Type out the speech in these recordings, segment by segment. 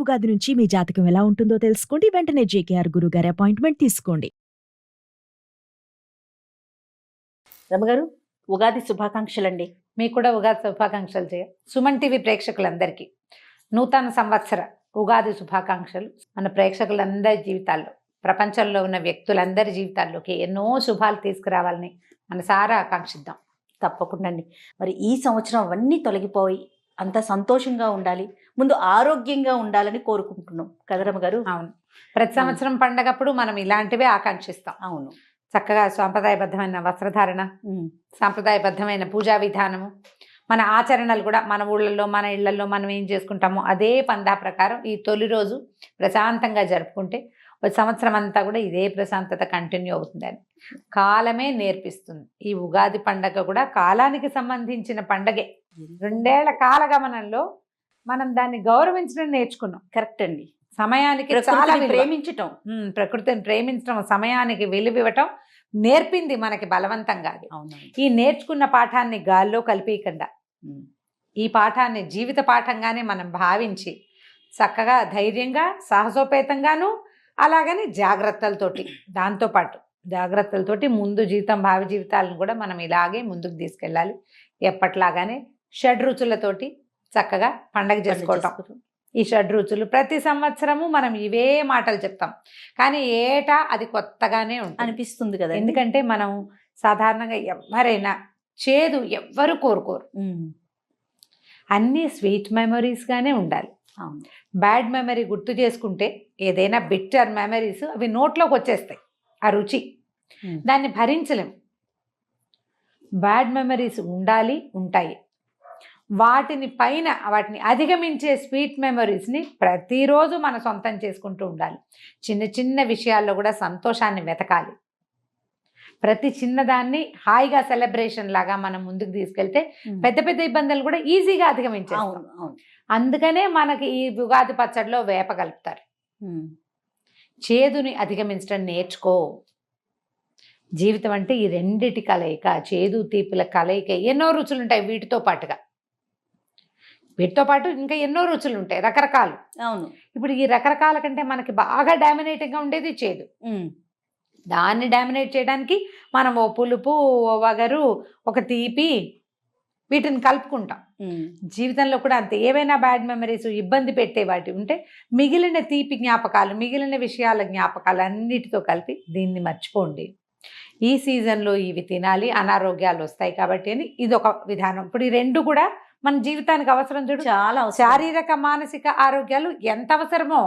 ఉగాది నుంచి మీ జాతకం ఎలా ఉంటుందో తెలుసుకోండి. వెంటనే జేకేఆర్ గురుగారి అపాయింట్మెంట్ తీసుకోండి. రమగారు, ఉగాది శుభాకాంక్షలండి. మీకు కూడా ఉగాది శుభాకాంక్షలు చేయ సుమన్ టీవీ ప్రేక్షకులందరికీ నూతన సంవత్సర ఉగాది శుభాకాంక్షలు. మన ప్రేక్షకులందరి జీవితాల్లో, ప్రపంచంలో ఉన్న వ్యక్తులందరి జీవితాల్లోకి ఎన్నో శుభాలు తీసుకురావాలని మనసారా ఆకాంక్షిద్దాం. తప్పకుండా అండి. మరి ఈ సంవత్సరం అవన్నీ తొలగిపోయి అంత సంతోషంగా ఉండాలి, ముందు ఆరోగ్యంగా ఉండాలని కోరుకుంటున్నాం కదా రమగారు? అవును, ప్రతి సంవత్సరం పండగప్పుడు మనం ఇలాంటివే ఆకాంక్షిస్తాం. అవును, చక్కగా సాంప్రదాయబద్ధమైన వస్త్రధారణ, సాంప్రదాయబద్ధమైన పూజా విధానము, మన ఆచరణలు కూడా మన ఊళ్ళల్లో మన ఇళ్లలో మనం ఏం చేసుకుంటామో అదే పందా ప్రకారం ఈ తొలి రోజు ప్రశాంతంగా జరుపుకుంటే ఒక సంవత్సరం అంతా కూడా ఇదే ప్రశాంతత కంటిన్యూ అవుతుందని కాలమే నేర్పిస్తుంది. ఈ ఉగాది పండగ కూడా కాలానికి సంబంధించిన పండగే. 2 ఏళ్ల కాలగమనంలో మనం దాన్ని గౌరవించడం నేర్చుకున్నాం. కరెక్ట్ అండి. సమయానికి చాలా ప్రేమించటం, ప్రకృతిని ప్రేమించడం, సమయానికి విలువివ్వటం నేర్పింది మనకి బలవంతంగా. ఈ నేర్చుకున్న పాఠాన్ని గాల్లో కలిపేయకుండా ఈ పాఠాన్ని జీవిత పాఠంగానే మనం భావించి చక్కగా ధైర్యంగా సాహసోపేతంగాను అలాగని జాగ్రత్తలతోటి, దాంతోపాటు జాగ్రత్తలతోటి ముందు జీవితం భావి జీవితాలను కూడా మనం ఇలాగే ముందుకు తీసుకెళ్ళాలి. ఎప్పట్లాగానే షడ్రుచులతోటి చక్కగా పండగ చేసుకోవటం. ఈ షడ్రుచులు ప్రతి సంవత్సరము మనం ఇవే మాటలు చెప్తాం, కానీ ఏటా అది కొత్తగానే ఉంటుంది అనిపిస్తుంది కదా. ఎందుకంటే మనం సాధారణంగా ఎవరైనా చేదు ఎవ్వరు కోరుకోరు, అన్నీ స్వీట్ మెమరీస్గానే ఉండాలి. బ్యాడ్ మెమరీ గుర్తు చేసుకుంటే ఏదైనా బిట్టర్ మెమరీస్ అవి నోట్లోకి వచ్చేస్తాయి, ఆ రుచి దాన్ని భరించలేం. బ్యాడ్ మెమరీస్ ఉండాలి, ఉంటాయి. వాటిని అధిగమించే స్వీట్ మెమరీస్ని ప్రతిరోజు మన సొంతం చేసుకుంటూ ఉండాలి. చిన్న చిన్న విషయాల్లో కూడా సంతోషాన్ని వెతకాలి. ప్రతి చిన్నదాన్ని హాయిగా సెలబ్రేషన్ లాగా మనం ముందుకు తీసుకెళ్తే పెద్ద పెద్ద ఇబ్బందులు కూడా ఈజీగా అధిగమించేస్తాం. అందుకనే మనకి ఈ ఉగాది పచ్చడిలో వేప కలుపుతారు. చేదుని అధిగమించడం నేర్చుకో. జీవితం అంటే ఈ రెండిటి కలయిక, చేదు తీపుల కలయిక. ఎన్నో రుచులు ఉంటాయి వీటితో పాటు ఇంకా ఎన్నో రుచులు ఉంటాయి, రకరకాలు. అవును, ఇప్పుడు ఈ రకరకాల కంటే మనకి బాగా డామినేటింగ్గా ఉండేది చేదు. దాన్ని డామినేట్ చేయడానికి మనం ఓ పులుపు, ఓ వగరు, ఒక తీపి, వీటిని కలుపుకుంటాం. జీవితంలో కూడా అంతే. ఏవైనా బ్యాడ్ మెమరీస్, ఇబ్బంది పెట్టే వాటి ఉంటే మిగిలిన తీపి జ్ఞాపకాలు, మిగిలిన విషయాల జ్ఞాపకాలు అన్నిటితో కలిపి దీన్ని మర్చిపోండి. ఈ సీజన్లో ఇవి తినాలి, అనారోగ్యాలు వస్తాయి కాబట్టి అని ఇదొక విధానం. ఇప్పుడు ఈ రెండు కూడా మన జీవితానికి అవసరం. చూడు, చాలా శారీరక మానసిక ఆరోగ్యాలు ఎంత అవసరమో.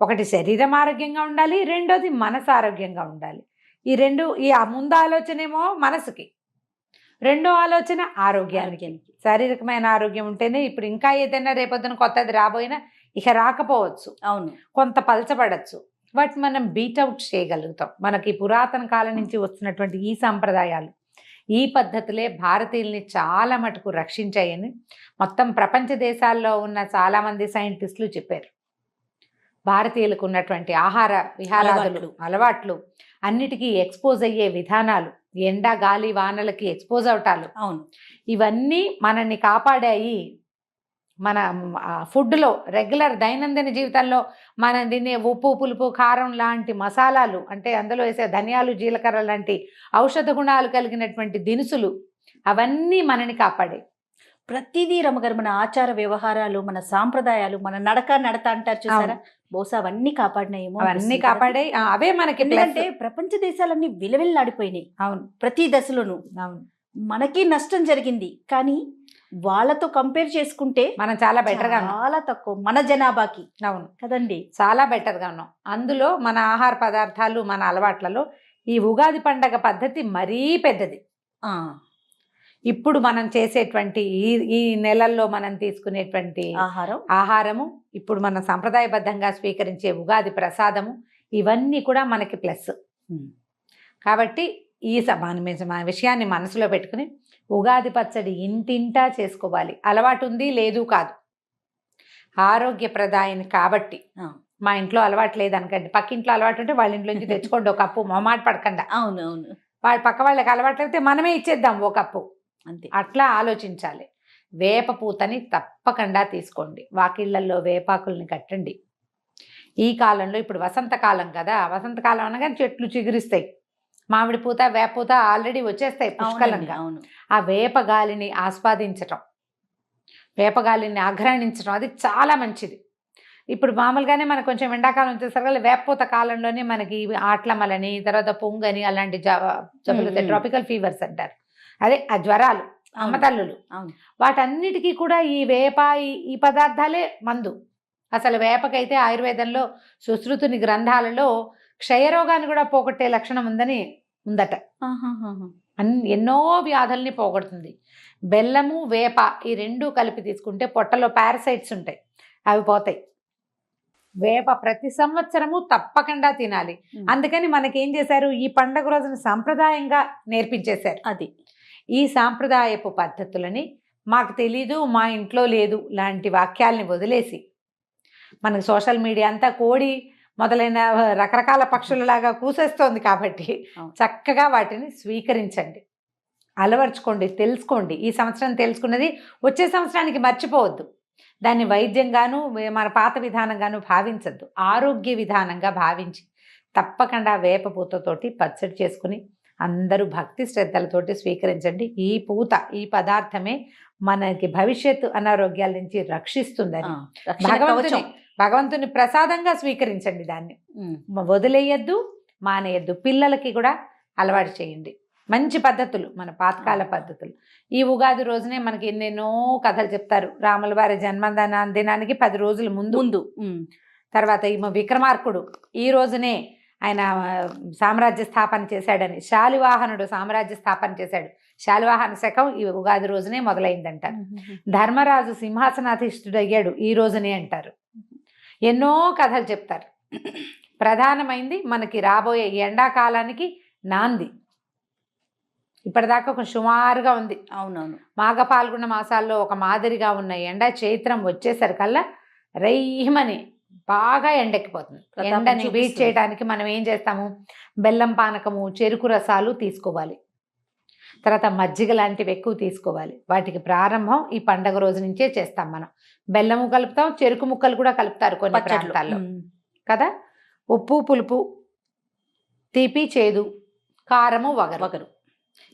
ఒకటి శరీరం ఆరోగ్యంగా ఉండాలి, రెండోది మనసు ఆరోగ్యంగా ఉండాలి. ఈ రెండు, ఈ ముందు ఆలోచనేమో మనసుకి, రెండో ఆలోచన ఆరోగ్యానికి. శారీరకమైన ఆరోగ్యం ఉంటేనే ఇప్పుడు ఇంకా ఏదైనా రేపొద్దున కొత్తది రాబోయినా ఇక రాకపోవచ్చు. అవును, కొంత పలచబడచ్చు. బట్ మనం బీట్అవుట్ చేయగలుగుతాం. మనకి పురాతన కాలం నుంచి వస్తున్నటువంటి ఈ సాంప్రదాయాలు, ఈ పద్ధతులే భారతీయుల్ని చాలా మటుకు రక్షించాయని మొత్తం ప్రపంచ దేశాల్లో ఉన్న చాలామంది సైంటిస్టులు చెప్పారు. భారతీయులకు ఉన్నటువంటి ఆహార విహారాదులు, అలవాట్లు, అన్నిటికీ ఎక్స్పోజ్ అయ్యే విధానాలు, ఎండ గాలి వానలకి ఎక్స్పోజ్ అవటాలు, ఇవన్నీ మనల్ని కాపాడాయి. మన ఫుడ్లో, రెగ్యులర్ దైనందిన జీవితంలో మనం తినే ఉప్పు, పులుపు, కారం లాంటి మసాలాలు, అంటే అందులో వేసే ధనియాలు, జీలకర్ర లాంటి ఔషధ గుణాలు కలిగినటువంటి దినుసులు, అవన్నీ మనని కాపాడాయి. ప్రతిదీ రమగారు, మన ఆచార వ్యవహారాలు, మన సాంప్రదాయాలు, మన నడత అంటారు చూసారా, బహుశా అవన్నీ కాపాడినాయేమో. అవన్నీ కాపాడాయి, అవే మనకి. ఎందుకంటే ప్రపంచ దేశాలన్నీ విలవిల్లాడిపోయినాయి. అవును, ప్రతి దశలోనూ. అవును, మనకి నష్టం జరిగింది, కానీ వాళ్ళతో కంపేర్ చేసుకుంటే మనం చాలా బెటర్గా, చాలా తక్కువ మన జనాభాకి. అవును కదండి, చాలా బెటర్గా ఉన్నాం. అందులో మన ఆహార పదార్థాలు, మన అలవాట్లలో ఈ ఉగాది పండగ పద్ధతి మరీ పెద్దది. ఇప్పుడు మనం చేసేటువంటి ఈ నెలల్లో మనం తీసుకునేటువంటి ఆహారము, ఇప్పుడు మనం సంప్రదాయబద్ధంగా స్వీకరించే ఉగాది ప్రసాదము, ఇవన్నీ కూడా మనకి ప్లస్. కాబట్టి ఈ విషయాన్ని మనసులో పెట్టుకుని ఉగాది పచ్చడి ఇంటింటా చేసుకోవాలి. అలవాటు ఉంది లేదు కాదు, ఆరోగ్యప్రదాయని కాబట్టి. మా ఇంట్లో అలవాటు లేదనకండి, పక్కింట్లో అలవాటు ఉంటే వాళ్ళ ఇంట్లోంచి తెచ్చుకోండి ఒక కప్పు, మొహమాట పడకుండా. అవునవును, వాళ్ళ పక్క వాళ్ళకి అలవాటు అయితే మనమే ఇచ్చేద్దాం ఓ కప్పు, అంతే. అట్లా ఆలోచించాలి. వేప పూతని తప్పకుండా తీసుకోండి. వాకిళ్లలో వేపాకుల్ని కట్టండి. ఈ కాలంలో ఇప్పుడు వసంతకాలం కదా, వసంతకాలం అనగానే చెట్లు చిగురిస్తాయి. మామిడి పూత, వేప పూత ఆల్రెడీ వచ్చేస్తాయి పుష్కలంగా. అవును. ఆ వేప గాలిని ఆస్వాదించటం, వేప గాలిని ఆఘ్రాణించడం అది చాలా మంచిది. ఇప్పుడు మామూలుగానే మనకు కొంచెం ఎండాకాలం వచ్చేసరికి వేపపూత కాలంలోనే మనకి ఆట్లమలని, తర్వాత పొంగని అలాంటి జబ్బులు, ట్రాపికల్ ఫీవర్స్ అంటారు. అదే ఆ జ్వరాలు, అమ్మతల్లులు, వాటన్నిటికీ కూడా ఈ వేప ఈ పదార్థాలే మందు. అసలు వేపకైతే ఆయుర్వేదంలో సుశ్రుతుని గ్రంథాలలో క్షయరోగాన్ని కూడా పోగొట్టే లక్షణం ఉందట. ఎన్నో వ్యాధుల్ని పోగొడుతుంది. బెల్లము, వేప ఈ రెండు కలిపి తీసుకుంటే పొట్టలో పారసైట్స్ ఉంటాయి, అవి పోతాయి. వేప ప్రతి సంవత్సరము తప్పకుండా తినాలి. అందుకని మనకేం చేశారు, ఈ పండగ రోజున సాంప్రదాయంగా నేర్పించేశారు. అది ఈ సాంప్రదాయపు పద్ధతులని మాకు తెలీదు, మా ఇంట్లో లేదు లాంటి వాక్యాలని వదిలేసి, మనకు సోషల్ మీడియా అంతా కోడి మొదలైన రకరకాల పక్షులలాగా కూసేస్తోంది కాబట్టి చక్కగా వాటిని స్వీకరించండి, అలవర్చుకోండి, తెలుసుకోండి. ఈ సంవత్సరం తెలుసుకున్నది వచ్చే సంవత్సరానికి మర్చిపోవద్దు. దాన్ని వైద్యంగాను మన పాత విధానంగాను భావించద్దు, ఆరోగ్య విధానంగా భావించి తప్పకుండా వేప పూతతోటి పచ్చడి చేసుకుని అందరూ భక్తి శ్రద్ధలతోటి స్వీకరించండి. ఈ పూత, ఈ పదార్థమే మనకి భవిష్యత్తు అనారోగ్యాల నుంచి రక్షిస్తుందని భగవంతుని ప్రసాదంగా స్వీకరించండి. దాన్ని వదిలేయద్దు, మానేయద్దు. పిల్లలకి కూడా అలవాటు చేయండి. మంచి పద్ధతులు, మన పాతకాల పద్ధతులు. ఈ ఉగాది రోజునే మనకి ఎన్నెన్నో కథలు చెప్తారు. రాముల వారి దినానికి 10 రోజుల ముందు. తర్వాత ఈ విక్రమార్కుడు ఈ రోజునే ఆయన సామ్రాజ్య స్థాపన చేశాడని, శాలివాహనుడు సామ్రాజ్య స్థాపన చేశాడు. శాలివాహన శకం ఈ ఉగాది రోజునే మొదలైందంటారు. ధర్మరాజు సింహాసనాధీష్ఠుడయ్యాడు ఈ రోజునే అంటారు. ఎన్నో కథలు చెప్తారు. ప్రధానమైంది మనకి రాబోయే ఎండాకాలానికి నాంది. ఇప్పటిదాకా ఒక సుమారుగా ఉంది. అవునవును. మాఘ పాల్గొన మాసాల్లో ఒక మాదిరిగా ఉన్న ఎండ చైత్రం వచ్చేసరికల్లా రైమని బాగా ఎండెక్కిపోతుంది. ఎండని బీట్ చేయడానికి మనం ఏం చేస్తాము, బెల్లం పానకము, చెరుకు రసాలు తీసుకోవాలి. తర్వాత మజ్జిగ లాంటివి ఎక్కువ తీసుకోవాలి. వాటికి ప్రారంభం ఈ పండగ రోజు నుంచే చేస్తాం మనం. బెల్లము కలుపుతాం, చెరుకు ముక్కలు కూడా కలుపుతారు కొన్ని ప్రాంతాల్లో కదా. ఉప్పు, పులుపు, తీపి, చేదు, కారము, వగరు,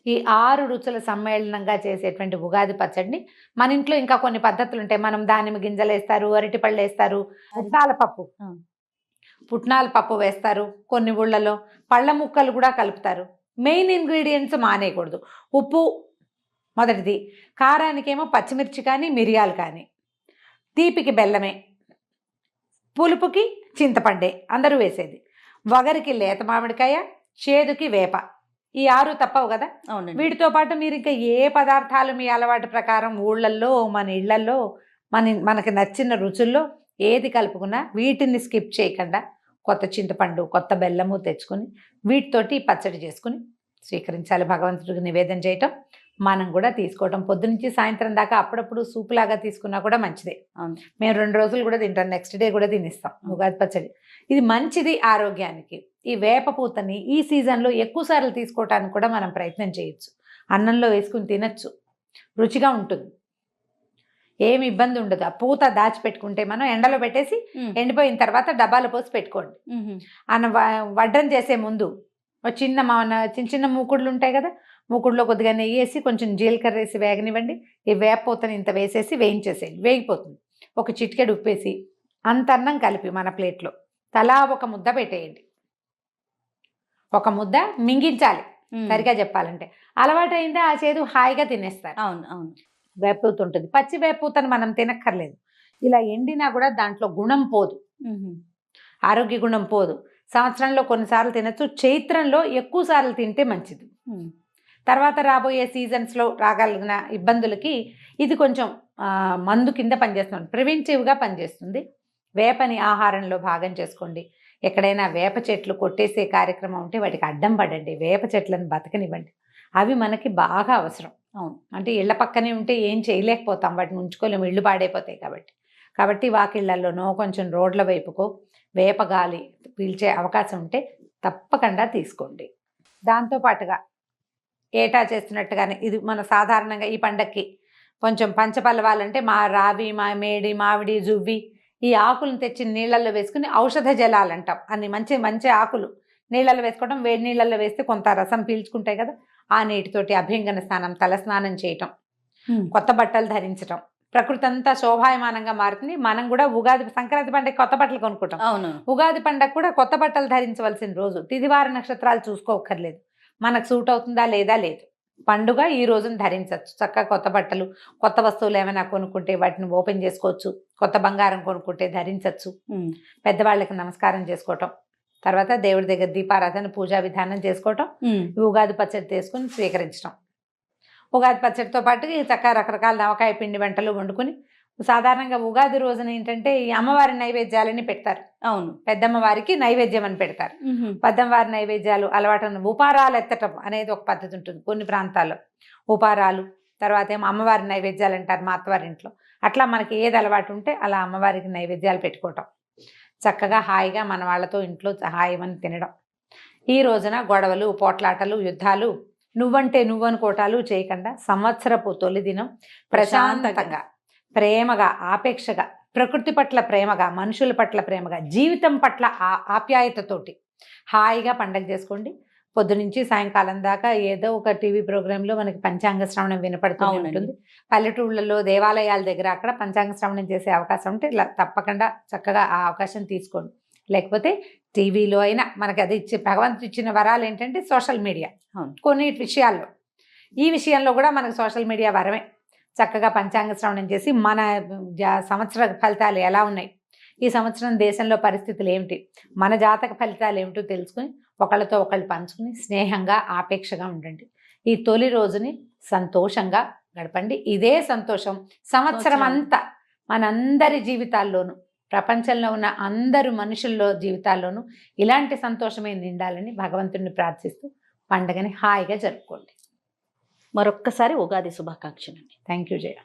ఈ 6 రుచుల సమ్మేళనంగా చేసేటువంటి ఉగాది పచ్చడిని మన ఇంట్లో ఇంకా కొన్ని పద్ధతులు ఉంటాయి. మనం దానిమ్మ గింజలు వేస్తారు, అరటిపళ్ళు వేస్తారు, పుట్నాల పప్పు వేస్తారు, కొన్ని ఊళ్ళలో పళ్ళ ముక్కలు కూడా కలుపుతారు. మెయిన్ ఇంగ్రీడియంట్స్ మానేయకూడదు. ఉప్పు మొదటిది, కారానికేమో పచ్చిమిర్చి కానీ మిరియాలు కానీ, తీపికి బెల్లమే, పులుపుకి చింతపండే అందరూ వేసేది, వగరికి లేత మామిడికాయ, చేదుకి వేప. ఈ 6 తప్పవు కదా. వీటితో పాటు మీరు ఇంకా ఏ పదార్థాలు మీ అలవాటు ప్రకారం ఊళ్ళల్లో, మన ఇళ్లల్లో, మనకి నచ్చిన రుచుల్లో ఏది కలుపుకున్నా వీటిని స్కిప్ చేయకుండా కొత్త చింతపండు, కొత్త బెల్లము తెచ్చుకొని వీటితోటి పచ్చడి చేసుకుని స్వీకరించాలి. భగవంతుడికి నివేదన చేయటం, మనం కూడా తీసుకోవటం. పొద్దునుంచి సాయంత్రం దాకా అప్పుడప్పుడు సూపులాగా తీసుకున్నా కూడా మంచిదే. మేము 2 రోజులు కూడా తింటాం, నెక్స్ట్ డే కూడా తినేస్తాం ఉగాది పచ్చడి. ఇది మంచిది ఆరోగ్యానికి. ఈ వేప పూతని ఈ సీజన్లో ఎక్కువ సార్లు తీసుకోవటానికి కూడా మనం ప్రయత్నం చేయొచ్చు. అన్నంలో వేసుకుని తినచ్చు, రుచిగా ఉంటుంది, ఏమి ఇబ్బంది ఉండదు. ఆ పూత దాచిపెట్టుకుంటే మనం ఎండలో పెట్టేసి ఎండిపోయిన తర్వాత డబ్బాలో పోసి పెట్టుకోండి. వడ్డం చేసే ముందు చిన్న మూకుడులు ఉంటాయి కదా, మూకుడులో కొద్దిగా నెయ్యి వేసి కొంచెం జీలకర్ర వేసి వేగనివ్వండి. ఈ వేప పూతని ఇంత వేసేసి వేయించేసేయండి, వేగిపోతుంది. ఒక చిటికెడు ఉప్పేసి అంత అన్నం కలిపి మన ప్లేట్లో తలా ఒక ముద్ద పెట్టేయండి. ఒక ముద్ద మింగించాలి, సరిగా చెప్పాలంటే. అలవాటు అయిందే ఆ చేదు హాయిగా తినేస్తారు. అవును. వేపూత ఉంటుంది. పచ్చి వేపూతను మనం తినక్కర్లేదు. ఇలా ఎండినా కూడా దాంట్లో గుణం పోదు, ఆరోగ్య గుణం పోదు. సంవత్సరంలో కొన్నిసార్లు తినచ్చు, చైత్రంలో ఎక్కువ సార్లు తింటే మంచిది. తర్వాత రాబోయే సీజన్స్లో రాగలిగిన ఇబ్బందులకి ఇది కొంచెం మందు కింద పనిచేస్తుంది, ప్రివెంటివ్గా పనిచేస్తుంది. వేపని ఆహారంలో భాగం చేసుకోండి. ఎక్కడైనా వేప చెట్లు కొట్టేసే కార్యక్రమం ఉంటే వాటికి అడ్డం పడండి, వేప చెట్లను బతకనివ్వండి. అవి మనకి బాగా అవసరం. అంటే ఇళ్ల పక్కనే ఉంటే ఏం చేయలేకపోతాం, వాటిని ఉంచుకోలేము, ఇళ్ళు పాడైపోతాయి కాబట్టి వాకిళ్లలోనో కొంచెం రోడ్ల వైపుకో వేప గాలి పీల్చే అవకాశం ఉంటే తప్పకుండా తీసుకోండి. దాంతోపాటుగా ఏటా చేస్తున్నట్టుగానే ఇది మన సాధారణంగా ఈ పండక్కి కొంచెం పంచపల్లవాలంటే మా రావి, మా మేడి, మామిడి, జువ్వి ఈ ఆకులను తెచ్చి నీళ్ళల్లో వేసుకుని ఔషధ జలాలు అంటాం. అన్ని మంచి మంచి ఆకులు నీళ్ళల్లో వేసుకోవడం, వేడి నీళ్ళల్లో వేస్తే కొంత రసం పీల్చుకుంటాయి కదా, ఆ నీటితోటి అభ్యంగన స్నానం, తలస్నానం చేయటం, కొత్త బట్టలు ధరించటం, ప్రకృతి అంతా శోభాయమానంగా మారుతుంది. మనం కూడా ఉగాది సంక్రాంతి పండుగ కొత్త బట్టలు కొనుక్కుంటాం. అవును. ఉగాది పండుగ కూడా కొత్త బట్టలు ధరించవలసిన రోజు. తిదివార నక్షత్రాలు చూసుకోక్కర్లేదు, మనకు సూట్ అవుతుందా లేదా లేదు. పండుగ ఈ రోజున ధరించవచ్చు. చక్కగా కొత్త బట్టలు, కొత్త వస్తువులు ఏమైనా కొనుక్కుంటే వాటిని ఓపెన్ చేసుకోవచ్చు. కొత్త బంగారం కొనుక్కుంటే ధరించవచ్చు. పెద్దవాళ్ళకి నమస్కారం చేసుకోవటం, తర్వాత దేవుడి దగ్గర దీపారాధన, పూజా విధానం చేసుకోవటం, ఉగాది పచ్చడి తీసుకుని స్వీకరించడం. ఉగాది పచ్చడితో పాటు చక్కగా రకరకాల నవకాయ పిండి వంటలు వండుకుని, సాధారణంగా ఉగాది రోజున ఏంటంటే ఈ అమ్మవారి నైవేద్యాలని పెడతారు. అవును. పెద్దమ్మవారికి నైవేద్యం అని పెడతారు. పెద్దమ్మవారి నైవేద్యాలు అలవాటు, ఉపారాలు ఎత్తటం అనేది ఒక పద్ధతి ఉంటుంది కొన్ని ప్రాంతాల్లో. ఉపారాలు, తర్వాత ఏమో అమ్మవారి నైవేద్యాలు అంటారు మా అత్తవారింట్లో. అట్లా మనకి ఏది అలవాటు ఉంటే అలా అమ్మవారికి నైవేద్యాలు పెట్టుకోవటం, చక్కగా హాయిగా మన వాళ్ళతో ఇంట్లో హాయిమని తినడం. ఈ రోజున గొడవలు, పోట్లాటలు, యుద్ధాలు, నువ్వంటే నువ్వనుకోటాలు చేయకుండా సంవత్సరపు తొలి దినం ప్రశాంతంగా, ప్రేమగా, ఆపేక్షగా, ప్రకృతి పట్ల ప్రేమగా, మనుషుల పట్ల ప్రేమగా, జీవితం పట్ల ఆప్యాయతతోటి హాయిగా పండగ చేసుకోండి. పొద్దునుంచి సాయంకాలం దాకా ఏదో ఒక టీవీ ప్రోగ్రాంలో మనకి పంచాంగ శ్రవణం వినపడుతూ ఉంటుంది. పల్లెటూళ్ళలో దేవాలయాల దగ్గర అక్కడ పంచాంగ శ్రవణం చేసే అవకాశం ఉంటే ఇలా తప్పకుండా చక్కగా ఆ అవకాశం తీసుకోండి. లేకపోతే టీవీలో అయినా మనకి అది భగవంతుడు ఇచ్చిన వరాలు ఏంటంటే సోషల్ మీడియా. కొన్ని విషయాల్లో, ఈ విషయంలో కూడా మనకు సోషల్ మీడియా వరమే. చక్కగా పంచాంగ శ్రవణం చేసి మన సంవత్సర ఫలితాలు ఎలా ఉన్నాయి, ఈ సంవత్సరం దేశంలో పరిస్థితులు ఏమిటి, మన జాతక ఫలితాలు ఏమిటో తెలుసుకుని ఒకళ్ళతో ఒకళ్ళు పంచుకుని స్నేహంగా, ఆపేక్షగా ఉండండి. ఈ తొలి రోజుని సంతోషంగా గడపండి. ఇదే సంతోషం సంవత్సరం అంతా మనందరి జీవితాల్లోనూ, ప్రపంచంలో ఉన్న అందరు మనుషుల్లో జీవితాల్లోనూ ఇలాంటి సంతోషమే నిండాలని భగవంతుడిని ప్రార్థిస్తూ పండుగని హాయిగా జరుపుకోండి. మరొక్కసారి ఉగాది శుభాకాంక్షలు. Thank you Jaya.